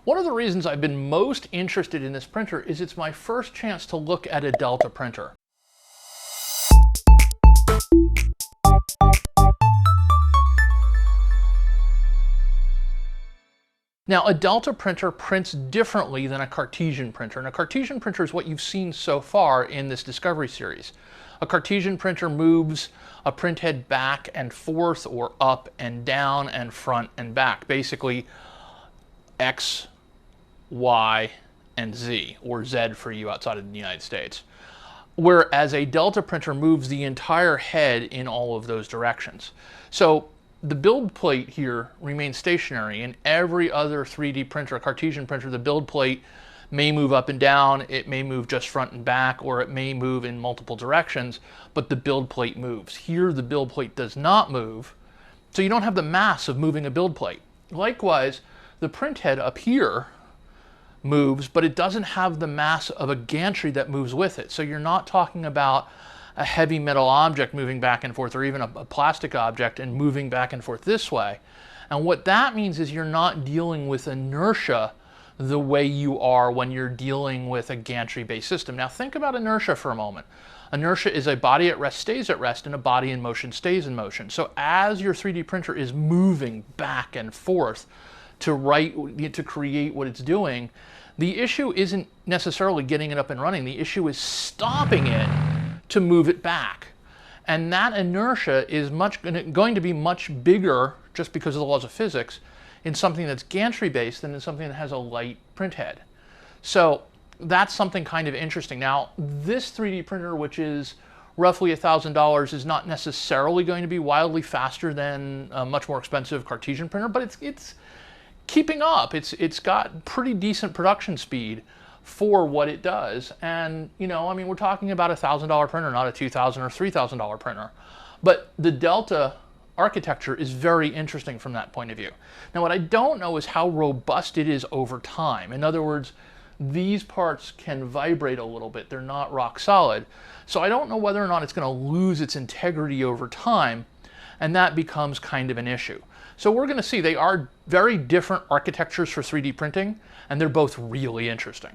One of the reasons I've been most interested in this printer is it's my first chance to look at a Delta printer. Now, a Delta printer prints differently than a Cartesian printer, and a Cartesian printer is what you've seen so far in this Discovery series. A Cartesian printer moves a printhead back and forth, or up and down, and front and back. Basically, X, Y, and Z, or Z for you outside of the United States. Whereas a Delta printer moves the entire head in all of those directions. So the build plate here remains stationary. In every other 3D printer, a Cartesian printer, the build plate may move up and down, it may move just front and back, or it may move in multiple directions, but the build plate moves. Here, the build plate does not move, so you don't have the mass of moving a build plate. Likewise, the printhead up here moves, but it doesn't have the mass of a gantry that moves with it. So you're not talking about a heavy metal object moving back and forth, or even a plastic object and moving back and forth this way. And what that means is you're not dealing with inertia the way you are when you're dealing with a gantry-based system. Now think about inertia for a moment. Inertia is a body at rest stays at rest, and a body in motion stays in motion. So as your 3D printer is moving back and forth to create what it's doing, the issue isn't necessarily getting it up and running. The issue is stopping it to move it back. And that inertia is going to be much bigger, just because of the laws of physics, in something that's gantry-based than in something that has a light printhead. So that's something kind of interesting. Now, this 3D printer, which is roughly $1,000, is not necessarily going to be wildly faster than a much more expensive Cartesian printer, but it's keeping up. It's got pretty decent production speed for what it does. And, you know, I mean, we're talking about a $1,000 printer, not a $2,000 or $3,000 printer. But the Delta architecture is very interesting from that point of view. Now, what I don't know is how robust it is over time. In other words, these parts can vibrate a little bit. They're not rock solid. So I don't know whether or not it's going to lose its integrity over time, and that becomes kind of an issue. So we're going to see they are very different architectures for 3D printing, and they're both really interesting.